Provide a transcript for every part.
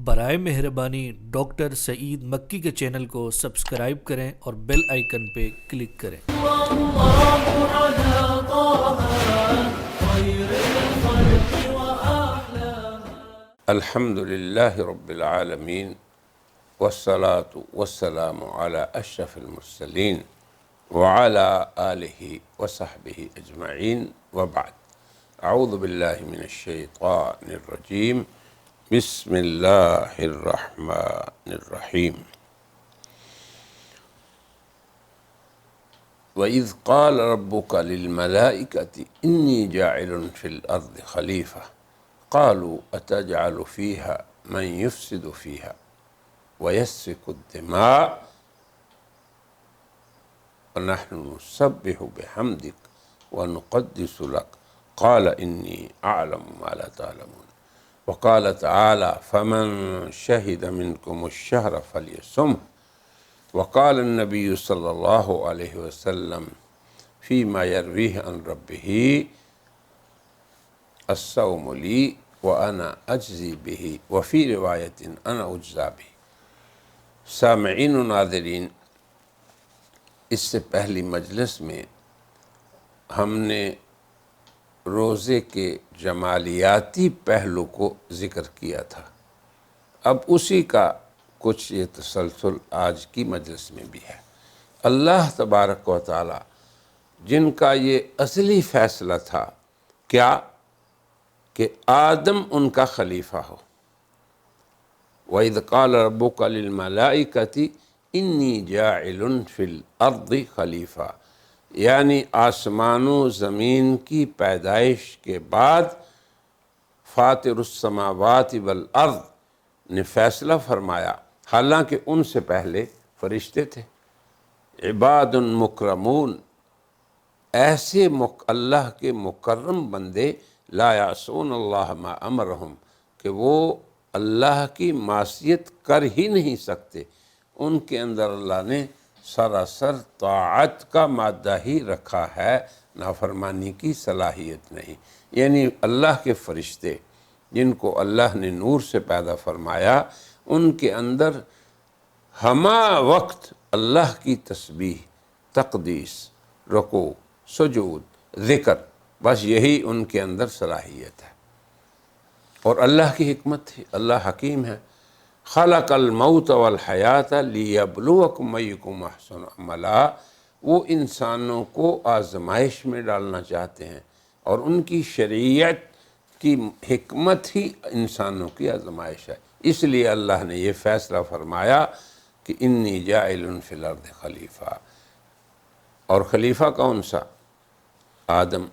برائے مہربانی ڈاکٹر سعید مکی کے چینل کو سبسکرائب کریں اور بیل آئیکن پہ کلک کریں۔ الحمد للہ رب العالمین والصلاة والسلام علی اشرف المرسلین وعلی آلہ وصحبہ اجمعین وبعد۔ اعوذ باللہ من الشیطان الرجیم، بسم اللہ الرحمن الرحیم۔ وَإِذْ قَالَ رَبُّكَ لِلْمَلَائِكَةِ إِنِّي جَاعِلٌ فِي الْأَرْضِ خَلِيفَةً قالوا أتجعل فيها من يفسد فيها ويسفك الدماء ونحن نسبح بحمدك ونقدس لك قال إني أعلم ما لا تعلمون وقال تعالى فمن شهد منكم الشهر فليصمه وقال النبي صلى الله عليه وسلم فيما يرويه عن ربه الصوم لي وأنا أجزي به وفي رواية أنا أجزى به۔ سامعین و ناظرین، اس سے پہلی مجلس میں ہم نے روزے کے جمالیاتی پہلو کو ذکر کیا تھا۔ اب اسی کا کچھ یہ تسلسل آج کی مجلس میں بھی ہے۔ اللہ تبارک و تعالی جن کا یہ اصلی فیصلہ تھا کیا کہ آدم ان کا خلیفہ ہو۔ وَإِذْ قَالَ رَبُّكَ لِلْمَلَائِكَةِ إِنِّي جَاعِلٌ فِي الْأَرْضِ خلیفہ، یعنی آسمان و زمین کی پیدائش کے بعد فاطر السماوات والارض نے فیصلہ فرمایا، حالانکہ ان سے پہلے فرشتے تھے، عباد مکرمون، ایسے اللہ کے مکرم بندے، لا یعصون اللہ ما امرہم، کہ وہ اللہ کی معصیت کر ہی نہیں سکتے۔ ان کے اندر اللہ نے سراسر طاعت کا مادہ ہی رکھا ہے، نافرمانی کی صلاحیت نہیں۔ یعنی اللہ کے فرشتے جن کو اللہ نے نور سے پیدا فرمایا، ان کے اندر ہمہ وقت اللہ کی تسبیح، تقدیس، رکوع، سجود، ذکر، بس یہی ان کے اندر صلاحیت ہے۔ اور اللہ کی حکمت تھی، اللہ حکیم ہے۔ خلق الموت والحیات لیبلوکم ایکم احسن عملا، وہ انسانوں کو آزمائش میں ڈالنا چاہتے ہیں، اور ان کی شریعت کی حکمت ہی انسانوں کی آزمائش ہے۔ اس لیے اللہ نے یہ فیصلہ فرمایا کہ انی جاعل فی الارض خلیفہ۔ اور خلیفہ کون سا؟ آدم۔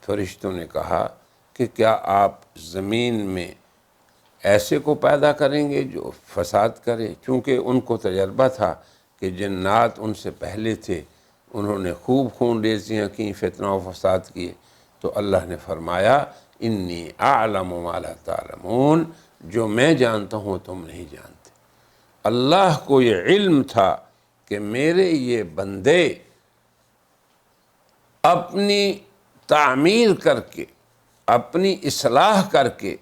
فرشتوں نے کہا کہ کیا آپ زمین میں ایسے کو پیدا کریں گے جو فساد کرے؟ چونکہ ان کو تجربہ تھا کہ جنات ان سے پہلے تھے، انہوں نے خوب خون ریزیاں کیں، فتنہ و فساد کیے، تو اللہ نے فرمایا انی اعلم ما لا تعلمون، جو میں جانتا ہوں تم نہیں جانتے۔ اللہ کو یہ علم تھا کہ میرے یہ بندے اپنی تعمیر کر کے، اپنی اصلاح کر کے،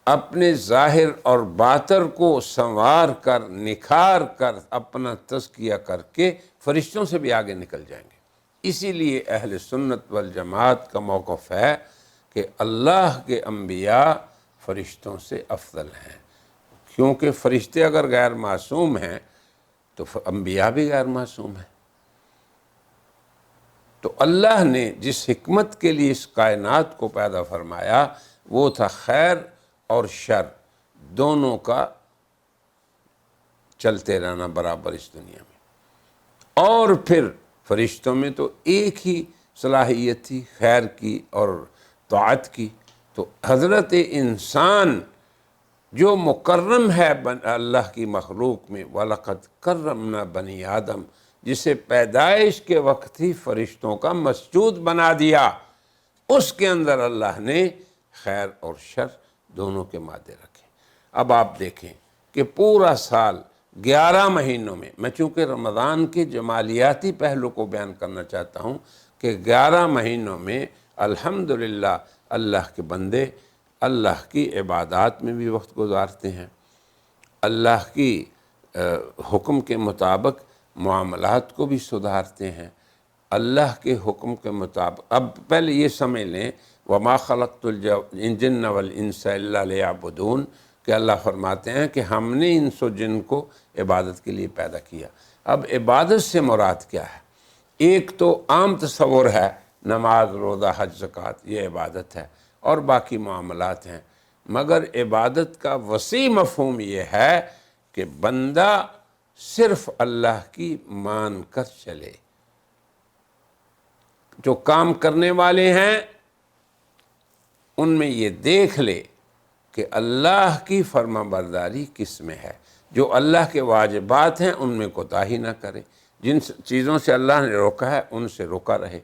اپنے ظاہر اور باطن کو سنوار کر، نکھار کر، اپنا تزکیہ کر کے فرشتوں سے بھی آگے نکل جائیں گے۔ اسی لیے اہل سنت والجماعت کا موقف ہے کہ اللہ کے انبیاء فرشتوں سے افضل ہیں، کیونکہ فرشتے اگر غیر معصوم ہیں تو انبیاء بھی غیر معصوم ہیں۔ تو اللہ نے جس حکمت کے لیے اس کائنات کو پیدا فرمایا وہ تھا خیر اور شر دونوں کا چلتے رہنا برابر اس دنیا میں۔ اور پھر فرشتوں میں تو ایک ہی صلاحیت تھی، خیر کی اور طاعت کی۔ تو حضرت انسان جو مکرم ہے اللہ کی مخلوق میں، وَلَقَدْ كَرَّمْنَا بَنِي آدم، جسے پیدائش کے وقت ہی فرشتوں کا مسجود بنا دیا، اس کے اندر اللہ نے خیر اور شر دونوں کے مادے رکھے۔ اب آپ دیکھیں کہ پورا سال 11 مہینوں میں چونکہ رمضان کے جمالیاتی پہلو کو بیان کرنا چاہتا ہوں کہ 11 مہینوں میں الحمدللہ اللہ کے بندے اللہ کی عبادات میں بھی وقت گزارتے ہیں، اللہ کی حکم کے مطابق معاملات کو بھی سدھارتے ہیں، اللہ کے حکم کے مطابق۔ اب پہلے یہ سمجھ لیں وما خلقت الجن والانس الا لیعبدون، کہ اللہ فرماتے ہیں کہ ہم نے انس و جن کو عبادت کے لیے پیدا کیا۔ اب عبادت سے مراد کیا ہے؟ ایک تو عام تصور ہے نماز، روزہ، حج، زکوٰۃ، یہ عبادت ہے اور باقی معاملات ہیں، مگر عبادت کا وسیع مفہوم یہ ہے کہ بندہ صرف اللہ کی مان کر چلے۔ جو کام کرنے والے ہیں ان میں یہ دیکھ لے کہ اللہ کی فرما برداری کس میں ہے، جو اللہ کے واجبات ہیں ان میں کوتاہی نہ کرے، جن چیزوں سے اللہ نے روکا ہے ان سے روکا رہے،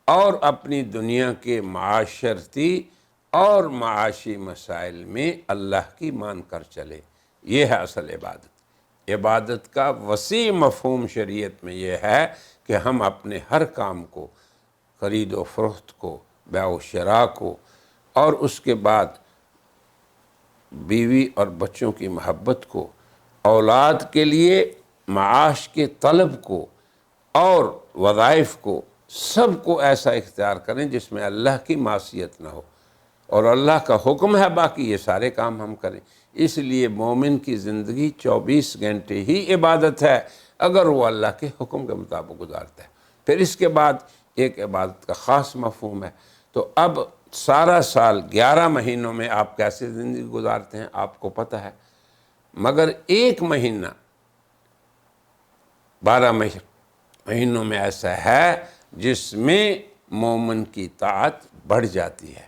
اور اپنی دنیا کے معاشرتی اور معاشی مسائل میں اللہ کی مان کر چلے۔ یہ ہے اصل عبادت۔ عبادت کا وسیع مفہوم شریعت میں یہ ہے کہ ہم اپنے ہر کام کو، خرید و فروخت کو، بیع و شراء کو، اور اس کے بعد بیوی اور بچوں کی محبت کو، اولاد کے لیے معاش کے طلب کو اور وظائف کو، سب کو ایسا اختیار کریں جس میں اللہ کی معصیت نہ ہو، اور اللہ کا حکم ہے باقی یہ سارے کام ہم کریں۔ اس لیے مومن کی زندگی 24 گھنٹے ہی عبادت ہے اگر وہ اللہ کے حکم کے مطابق گزارتا ہے۔ پھر اس کے بعد ایک عبادت کا خاص مفہوم ہے۔ تو اب سارا سال 11 مہینوں میں آپ کیسے زندگی گزارتے ہیں آپ کو پتہ ہے، مگر ایک مہینہ 12 مہینوں میں ایسا ہے جس میں مومن کی طاعت بڑھ جاتی ہے،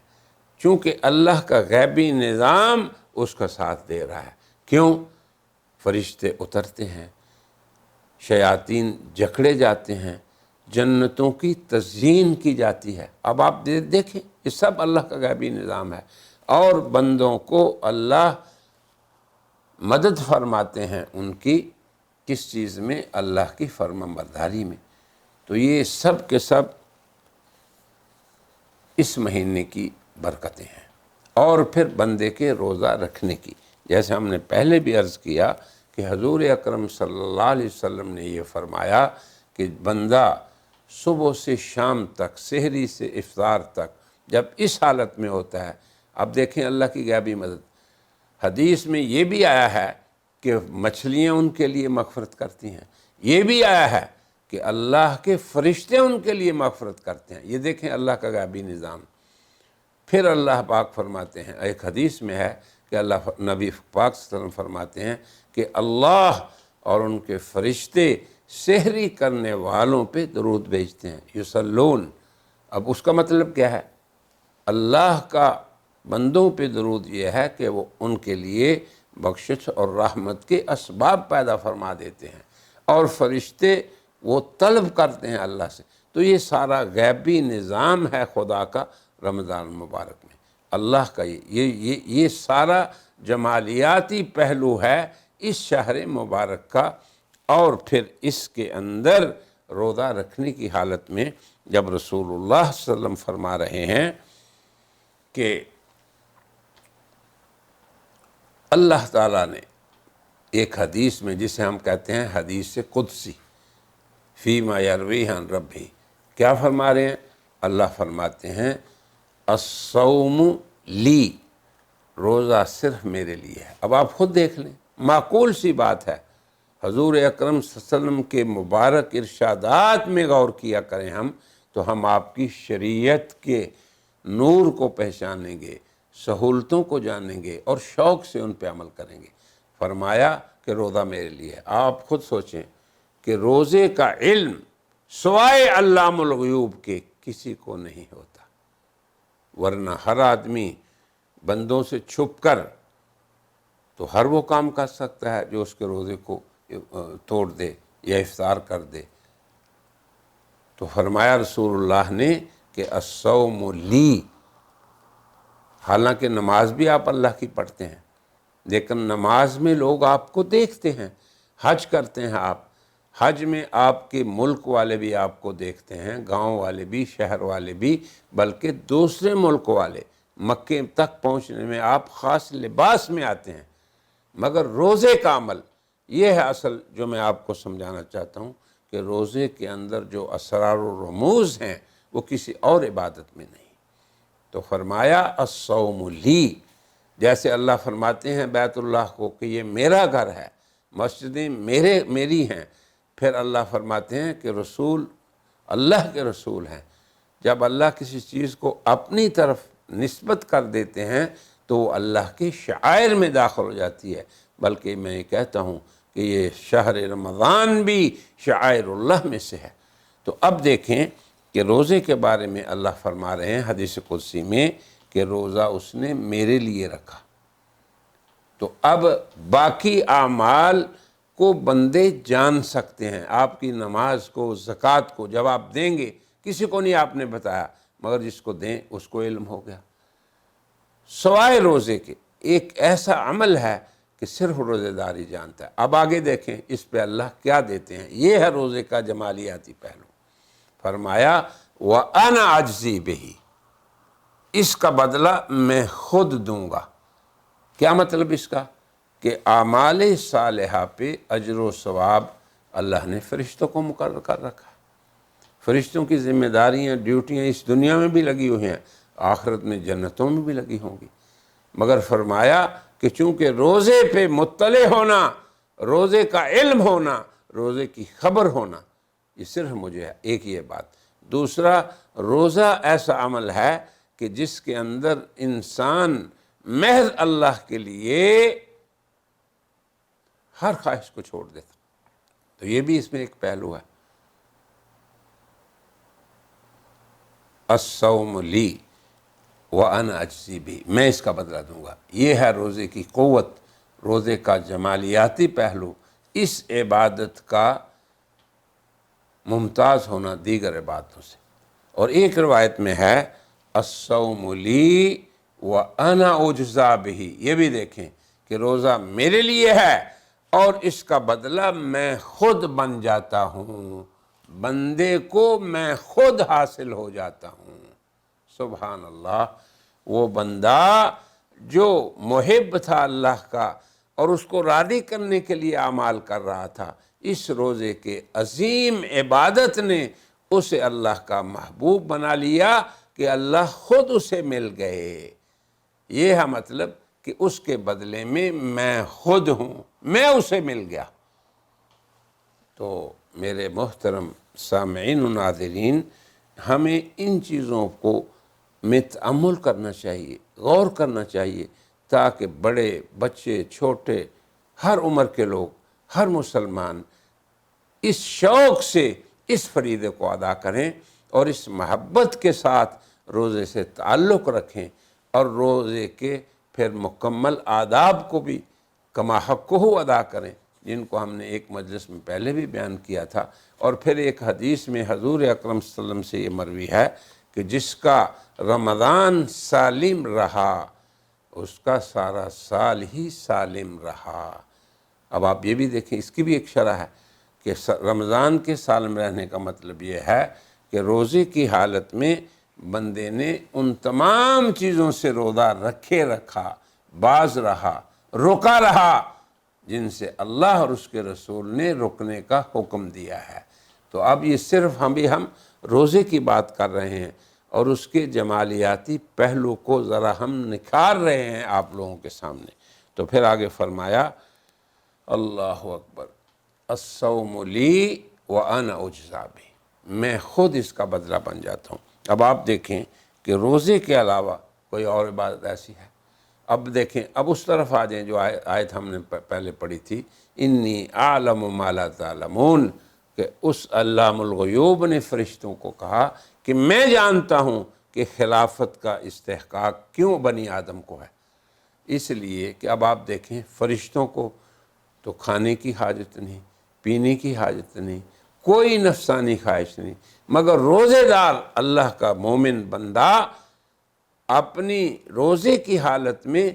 چونکہ اللہ کا غیبی نظام اس کا ساتھ دے رہا ہے۔ کیوں؟ فرشتے اترتے ہیں، شیاطین جکڑے جاتے ہیں، جنتوں کی تزیین کی جاتی ہے۔ اب آپ دیکھیں یہ سب اللہ کا غیبی نظام ہے، اور بندوں کو اللہ مدد فرماتے ہیں ان کی کس چیز میں؟ اللہ کی فرما برداری میں۔ تو یہ سب کے سب اس مہینے کی برکتیں ہیں۔ اور پھر بندے کے روزہ رکھنے کی، جیسے ہم نے پہلے بھی عرض کیا کہ حضور اکرم صلی اللہ علیہ وسلم نے یہ فرمایا کہ بندہ صبح سے شام تک، سحری سے افطار تک جب اس حالت میں ہوتا ہے، اب دیکھیں اللہ کی غیبی مدد۔ حدیث میں یہ بھی آیا ہے کہ مچھلیاں ان کے لیے مغفرت کرتی ہیں، یہ بھی آیا ہے کہ اللہ کے فرشتے ان کے لیے مغفرت کرتے ہیں۔ یہ دیکھیں اللہ کا غیبی نظام۔ پھر اللہ پاک فرماتے ہیں، ایک حدیث میں ہے کہ اللہ نبی پاک صلی اللہ علیہ وسلم فرماتے ہیں کہ اللہ اور ان کے فرشتے سحری کرنے والوں پہ درود بھیجتے ہیں، یصلون۔ اب اس کا مطلب کیا ہے؟ اللہ کا بندوں پہ درود یہ ہے کہ وہ ان کے لیے بخشش اور رحمت کے اسباب پیدا فرما دیتے ہیں، اور فرشتے وہ طلب کرتے ہیں اللہ سے۔ تو یہ سارا غیبی نظام ہے خدا کا رمضان مبارک میں، اللہ کا یہ سارا جمالیاتی پہلو ہے اس شہر مبارک کا۔ اور پھر اس کے اندر روزہ رکھنے کی حالت میں جب رسول اللہ صلی اللہ علیہ وسلم فرما رہے ہیں کہ اللہ تعالیٰ نے ایک حدیث میں، جسے ہم کہتے ہیں حدیث قدسی، فیما یروی عن ربی، کیا فرما رہے ہیں؟ اللہ فرماتے ہیں الصوم لی، روزہ صرف میرے لیے ہے۔ اب آپ خود دیکھ لیں، معقول سی بات ہے۔ حضور اکرم صلی اللہ علیہ وسلم کے مبارک ارشادات میں غور کیا کریں ہم، تو ہم آپ کی شریعت کے نور کو پہچانیں گے، سہولتوں کو جانیں گے اور شوق سے ان پہ عمل کریں گے۔ فرمایا کہ روزہ میرے لیے ہے۔ آپ خود سوچیں کہ روزے کا علم سوائے علام الغیوب کے کسی کو نہیں ہوتا، ورنہ ہر آدمی بندوں سے چھپ کر تو ہر وہ کام کر سکتا ہے جو اس کے روزے کو توڑ دے یا افطار کر دے۔ تو فرمایا رسول اللہ نے کہ الصوم لی، حالانکہ نماز بھی آپ اللہ کی پڑھتے ہیں، لیکن نماز میں لوگ آپ کو دیکھتے ہیں، حج کرتے ہیں آپ، حج میں آپ کے ملک والے بھی آپ کو دیکھتے ہیں، گاؤں والے بھی، شہر والے بھی، بلکہ دوسرے ملک والے مکے تک پہنچنے میں آپ خاص لباس میں آتے ہیں، مگر روزے کا عمل یہ ہے اصل جو میں آپ کو سمجھانا چاہتا ہوں کہ روزے کے اندر جو اسرار و رموز ہیں وہ کسی اور عبادت میں نہیں۔ تو فرمایا الصوم لی، جیسے اللہ فرماتے ہیں بیت اللہ کو کہ یہ میرا گھر ہے، مسجدیں میری ہیں، پھر اللہ فرماتے ہیں کہ رسول اللہ کے رسول ہیں۔ جب اللہ کسی چیز کو اپنی طرف نسبت کر دیتے ہیں تو وہ اللہ کے شعائر میں داخل ہو جاتی ہے، بلکہ میں یہ کہتا ہوں کہ یہ شہر رمضان بھی شعائر اللہ میں سے ہے۔ تو اب دیکھیں کہ روزے کے بارے میں اللہ فرما رہے ہیں حدیث قدسی میں کہ روزہ اس نے میرے لیے رکھا۔ تو اب باقی اعمال کو بندے جان سکتے ہیں، آپ کی نماز کو، زکوٰۃ کو جب آپ دیں گے، کسی کو نہیں آپ نے بتایا، مگر جس کو دیں اس کو علم ہو گیا۔ سوائے روزے کے ایک ایسا عمل ہے کہ صرف روزے دار ہی جانتا ہے۔ اب آگے دیکھیں اس پہ اللہ کیا دیتے ہیں، یہ ہے روزے کا جمالیاتی پہلو۔ فرمایا وَأَنَا أَجْزِي بِهِ، اس کا بدلہ میں خود دوں گا۔ کیا مطلب اس کا؟ کہ اعمال صالحہ پہ اجر و ثواب اللہ نے فرشتوں کو مقرر کر رکھا ہے۔ فرشتوں کی ذمہ داریاں، ڈیوٹیاں اس دنیا میں بھی لگی ہوئی ہیں، آخرت میں جنتوں میں بھی لگی ہوں گی، مگر فرمایا کہ چونکہ روزے پہ مطلع ہونا، روزے کا علم ہونا، روزے کی خبر ہونا، یہ صرف مجھے ہے۔ ایک یہ بات۔ دوسرا، روزہ ایسا عمل ہے کہ جس کے اندر انسان محض اللہ کے لیے ہر خواہش کو چھوڑ دیتا، تو یہ بھی اس میں ایک پہلو ہے۔ الصوم لی وَأَنَا أَجْزِي بِهِ، میں اس کا بدلہ دوں گا۔ یہ ہے روزے کی قوت، روزے کا جمالیاتی پہلو، اس عبادت کا ممتاز ہونا دیگر عبادتوں سے۔ اور ایک روایت میں ہے الصوم لی وَأَنَا أُجْزَىٰ بِهِ، یہ بھی دیکھیں کہ روزہ میرے لیے ہے اور اس کا بدلہ میں خود بن جاتا ہوں، بندے کو میں خود حاصل ہو جاتا ہوں۔ سبحان اللہ۔ وہ بندہ جو محب تھا اللہ کا اور اس کو راضی کرنے کے لیے اعمال کر رہا تھا، اس روزے کے عظیم عبادت نے اسے اللہ کا محبوب بنا لیا کہ اللہ خود اسے مل گئے۔ یہ ہے مطلب کہ اس کے بدلے میں خود ہوں، میں اسے مل گیا۔ تو میرے محترم سامعین و ناظرین، ہمیں ان چیزوں کو میں تأمل کرنا چاہیے، غور کرنا چاہیے، تاکہ بڑے، بچے، چھوٹے، ہر عمر کے لوگ، ہر مسلمان اس شوق سے اس فریضے کو ادا کریں اور اس محبت کے ساتھ روزے سے تعلق رکھیں، اور روزے کے پھر مکمل آداب کو بھی کما حقہ ادا کریں، جن کو ہم نے ایک مجلس میں پہلے بھی بیان کیا تھا۔ اور پھر ایک حدیث میں حضور اکرم صلی اللہ علیہ وسلم سے یہ مروی ہے کہ جس کا رمضان سالم رہا اس کا سارا سال ہی سالم رہا۔ اب آپ یہ بھی دیکھیں، اس کی بھی ایک شرح ہے کہ رمضان کے سالم رہنے کا مطلب یہ ہے کہ روزے کی حالت میں بندے نے ان تمام چیزوں سے روزہ رکھا، باز رہا، روکا رہا جن سے اللہ اور اس کے رسول نے رکنے کا حکم دیا ہے۔ تو اب یہ صرف ہم روزے کی بات کر رہے ہیں اور اس کے جمالیاتی پہلو کو ذرا ہم نکھار رہے ہیں آپ لوگوں کے سامنے۔ تو پھر آگے فرمایا اللہ اکبر، الصوم لی وَأَنَا أُجْزَىٰ بِهِ، میں خود اس کا بدلہ بن جاتا ہوں۔ اب آپ دیکھیں کہ روزے کے علاوہ کوئی اور عبادت ایسی ہے؟ اب دیکھیں، اب اس طرف آ جائیں جو آیت ہم نے پہلے پڑھی تھی، انی اعلم ما لا تعلمون، کہ اس علام الغیوب نے فرشتوں کو کہا کہ میں جانتا ہوں کہ خلافت کا استحقاق کیوں بنی آدم کو ہے۔ اس لیے کہ اب آپ دیکھیں فرشتوں کو تو کھانے کی حاجت نہیں، پینے کی حاجت نہیں، کوئی نفسانی خواہش نہیں، مگر روزے دار اللہ کا مومن بندہ اپنی روزے کی حالت میں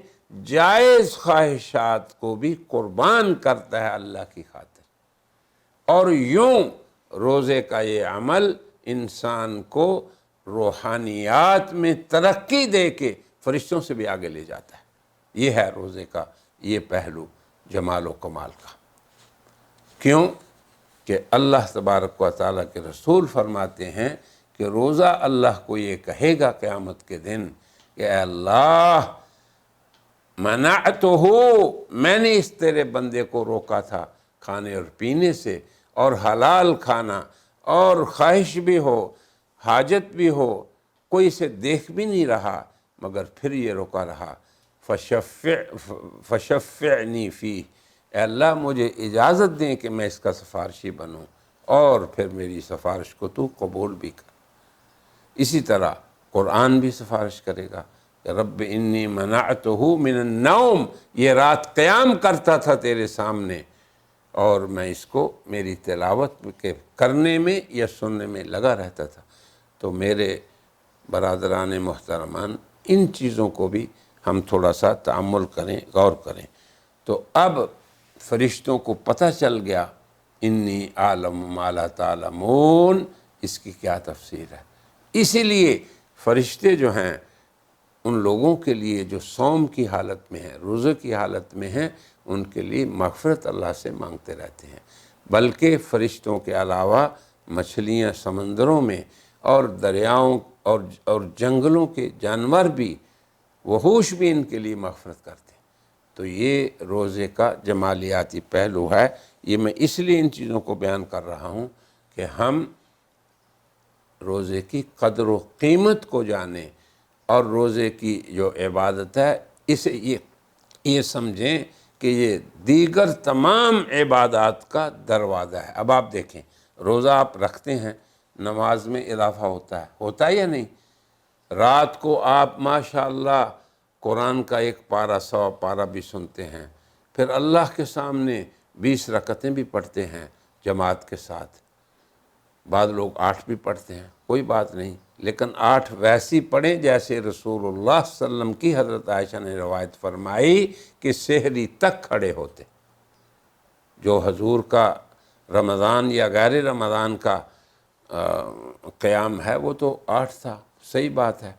جائز خواہشات کو بھی قربان کرتا ہے اللہ کی خاطر۔ اور یوں روزے کا یہ عمل انسان کو روحانیات میں ترقی دے کے فرشتوں سے بھی آگے لے جاتا ہے۔ یہ ہے روزے کا یہ پہلو جمال و کمال کا۔ کیوں کہ اللہ تبارک و تعالیٰ کے رسول فرماتے ہیں کہ روزہ اللہ کو یہ کہے گا قیامت کے دن کہ اے اللہ منعتہ، میں نے اس تیرے بندے کو روکا تھا کھانے اور پینے سے، اور حلال کھانا، اور خواہش بھی ہو، حاجت بھی ہو، کوئی اسے دیکھ بھی نہیں رہا مگر پھر یہ روکا رہا، فشفعنی فیہ، اے اللہ مجھے اجازت دیں کہ میں اس کا سفارشی بنوں، اور پھر میری سفارش کو تو قبول بھی کر۔ اسی طرح قرآن بھی سفارش کرے گا کہ رب انی منعتہ من النوم، یہ رات قیام کرتا تھا تیرے سامنے اور میں اس کو میری تلاوت کے کرنے میں یا سننے میں لگا رہتا تھا۔ تو میرے برادران محترمان، ان چیزوں کو بھی ہم تھوڑا سا تأمل کریں، غور کریں۔ تو اب فرشتوں کو پتہ چل گیا انی اعلم ما لا تعلمون، اس کی کیا تفسیر ہے۔ اسی لیے فرشتے جو ہیں ان لوگوں کے لیے جو صوم کی حالت میں ہیں، روزے کی حالت میں ہیں، ان کے لیے مغفرت اللہ سے مانگتے رہتے ہیں۔ بلکہ فرشتوں کے علاوہ مچھلیاں سمندروں میں اور دریاؤں اور جنگلوں کے جانور بھی، وحوش بھی ان کے لیے مغفرت کرتے ہیں۔ تو یہ روزے کا جمالیاتی پہلو ہے۔ یہ میں اس لیے ان چیزوں کو بیان کر رہا ہوں کہ ہم روزے کی قدر و قیمت کو جانیں، اور روزے کی جو عبادت ہے اسے یہ سمجھیں کہ یہ دیگر تمام عبادات کا دروازہ ہے۔ اب آپ دیکھیں، روزہ آپ رکھتے ہیں، نماز میں اضافہ ہوتا ہے یا نہیں؟ رات کو آپ ماشاءاللہ قرآن کا ایک پارہ 100 پارہ بھی سنتے ہیں، پھر اللہ کے سامنے 20 رکعتیں بھی پڑھتے ہیں جماعت کے ساتھ۔ بعض لوگ 8 بھی پڑھتے ہیں، کوئی بات نہیں، لیکن 8 ویسی پڑھیں جیسے رسول اللہ صلی اللہ علیہ وسلم کی حضرت عائشہ نے روایت فرمائی کہ سحری تک کھڑے ہوتے۔ جو حضور کا رمضان یا غیر رمضان کا قیام ہے وہ تو 8 تھا، صحیح بات ہے،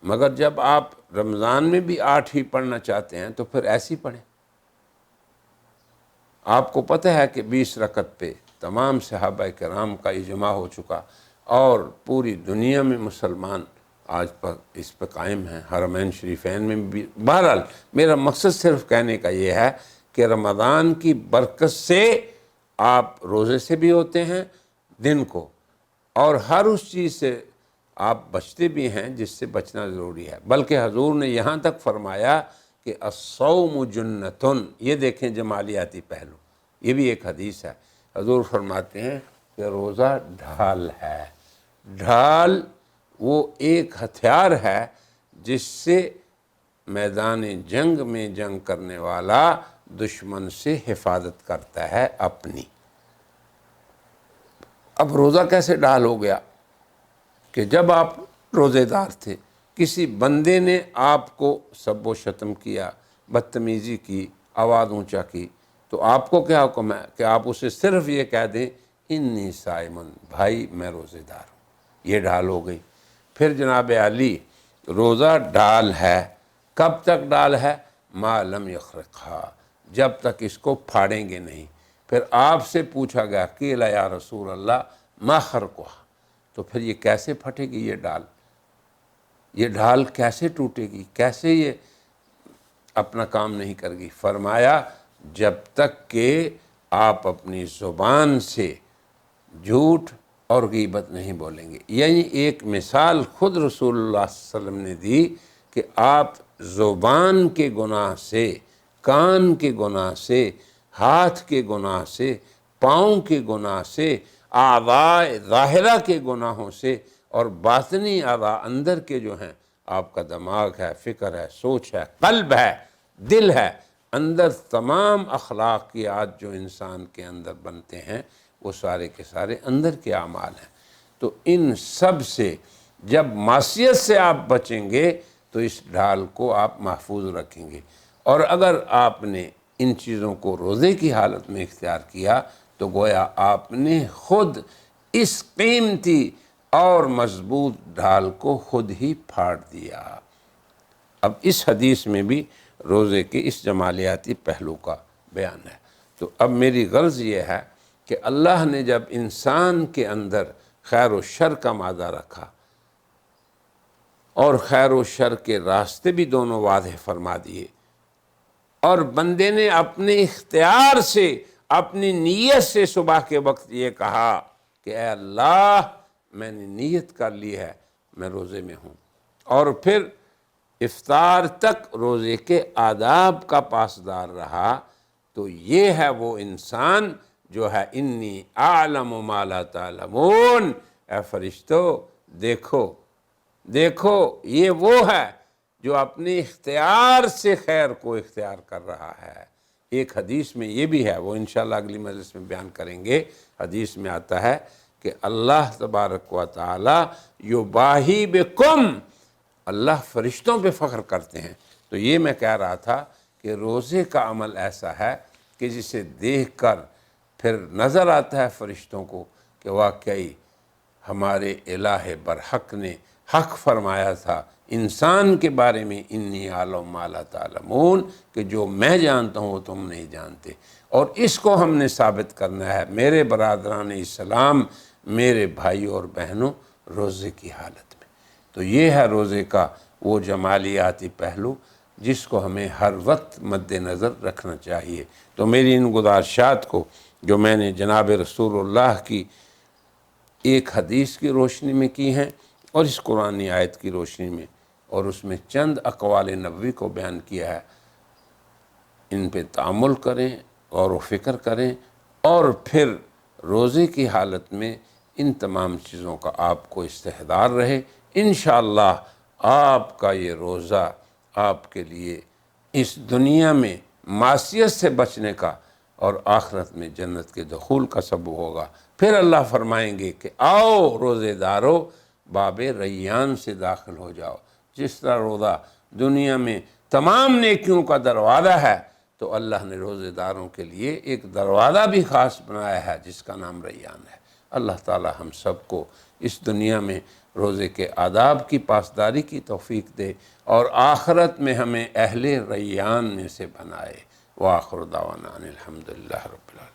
مگر جب آپ رمضان میں بھی 8 ہی پڑھنا چاہتے ہیں تو پھر ایسی پڑھیں۔ آپ کو پتہ ہے کہ 20 رکعت پہ تمام صحابہ کرام کا اجماع ہو چکا، اور پوری دنیا میں مسلمان آج پر اس پہ قائم ہیں، حرمین شریفین میں بھی۔ بہرحال میرا مقصد صرف کہنے کا یہ ہے کہ رمضان کی برکت سے آپ روزے سے بھی ہوتے ہیں دن کو، اور ہر اس چیز سے آپ بچتے بھی ہیں جس سے بچنا ضروری ہے۔ بلکہ حضور نے یہاں تک فرمایا کہ الصوم جنتن، یہ دیکھیں جمالیاتی پہلو، یہ بھی ایک حدیث ہے۔ حضور فرماتے ہیں کہ روزہ ڈھال ہے۔ ڈھال وہ ایک ہتھیار ہے جس سے میدان جنگ میں جنگ کرنے والا دشمن سے حفاظت کرتا ہے اپنی۔ اب روزہ کیسے ڈھال ہو گیا کہ جب آپ روزے دار تھے، کسی بندے نے آپ کو سب و شتم کیا، بدتمیزی کی، آواز اونچا کی، تو آپ کو کیا حکم ہے کہ آپ اسے صرف یہ کہہ دیں انی صائمن، بھائی میں روزے دار ہوں۔ یہ ڈھال ہو گئی۔ پھر جناب علی، روزہ ڈھال ہے، کب تک ڈھال ہے؟ ما لم یخرقھا، جب تک اس کو پھاڑیں گے نہیں۔ پھر آپ سے پوچھا گیا قیل یا رسول اللہ ما خرقھا، تو پھر یہ کیسے پھٹے گی یہ ڈھال؟ یہ ڈھال کیسے ٹوٹے گی؟ کیسے یہ اپنا کام نہیں کرے گی؟ فرمایا جب تک کہ آپ اپنی زبان سے جھوٹ اور غیبت نہیں بولیں گے۔ یعنی ایک مثال خود رسول اللہ صلی اللہ علیہ وسلم نے دی کہ آپ زبان کے گناہ سے، کان کے گناہ سے، ہاتھ کے گناہ سے، پاؤں کے گناہ سے، اعضاء ظاہرہ کے گناہوں سے، اور باطنی اعضاء اندر کے جو ہیں، آپ کا دماغ ہے، فکر ہے، سوچ ہے، قلب ہے، دل ہے، اندر تمام اخلاقیات جو انسان کے اندر بنتے ہیں وہ سارے کے سارے اندر کے اعمال ہیں۔ تو ان سب سے جب معصیت سے آپ بچیں گے تو اس ڈھال کو آپ محفوظ رکھیں گے۔ اور اگر آپ نے ان چیزوں کو روزے کی حالت میں اختیار کیا تو گویا آپ نے خود اس قیمتی اور مضبوط ڈھال کو خود ہی پھاڑ دیا۔ اب اس حدیث میں بھی روزے کے اس جمالیاتی پہلو کا بیان ہے۔ تو اب میری غرض یہ ہے کہ اللہ نے جب انسان کے اندر خیر و شر کا مادہ رکھا اور خیر و شر کے راستے بھی دونوں واضح فرما دیے، اور بندے نے اپنے اختیار سے، اپنی نیت سے صبح کے وقت یہ کہا کہ اے اللہ میں نے نیت کر لی ہے میں روزے میں ہوں، اور پھر افطار تک روزے کے آداب کا پاسدار رہا، تو یہ ہے وہ انسان جو ہے انی اعلم ما لا تعلمون، اے فرشتو دیکھو دیکھو یہ وہ ہے جو اپنے اختیار سے خیر کو اختیار کر رہا ہے۔ ایک حدیث میں یہ بھی ہے، وہ انشاءاللہ اگلی مجلس میں بیان کریں گے۔ حدیث میں آتا ہے کہ اللہ تبارک و تعالی یباہی بکم، اللہ فرشتوں پہ فخر کرتے ہیں۔ تو یہ میں کہہ رہا تھا کہ روزے کا عمل ایسا ہے کہ جسے دیکھ کر پھر نظر آتا ہے فرشتوں کو کہ واقعی ہمارے الہ برحق نے حق فرمایا تھا انسان کے بارے میں، انی اعلم ما لا تعلمون، کہ جو میں جانتا ہوں وہ تم نہیں جانتے، اور اس کو ہم نے ثابت کرنا ہے میرے برادران اسلام، میرے بھائیوں اور بہنوں، روزے کی حالت میں۔ تو یہ ہے روزے کا وہ جمالیاتی پہلو جس کو ہمیں ہر وقت مد نظر رکھنا چاہیے۔ تو میری ان گزارشات کو جو میں نے جناب رسول اللہ کی ایک حدیث کی روشنی میں کی ہیں اور اس قرآنی آیت کی روشنی میں، اور اس میں چند اقوال نبوی کو بیان کیا ہے، ان پہ تأمل کریں اور و فکر کریں، اور پھر روزے کی حالت میں ان تمام چیزوں کا آپ کو استحضار رہے۔ انشاءاللہ آپ کا یہ روزہ آپ کے لیے اس دنیا میں معصیت سے بچنے کا اور آخرت میں جنت کے دخول کا سبب ہوگا۔ پھر اللہ فرمائیں گے کہ آؤ روزے دارو باب ریان سے داخل ہو جاؤ۔ جس طرح روزہ دنیا میں تمام نیکیوں کا دروازہ ہے، تو اللہ نے روزے داروں کے لیے ایک دروازہ بھی خاص بنایا ہے جس کا نام ریان ہے۔ اللہ تعالی ہم سب کو اس دنیا میں روزے کے آداب کی پاسداری کی توفیق دے، اور آخرت میں ہمیں اہل ریان میں سے بنائے۔ وآخر دعوانا ان الحمدللہ رب العالمین۔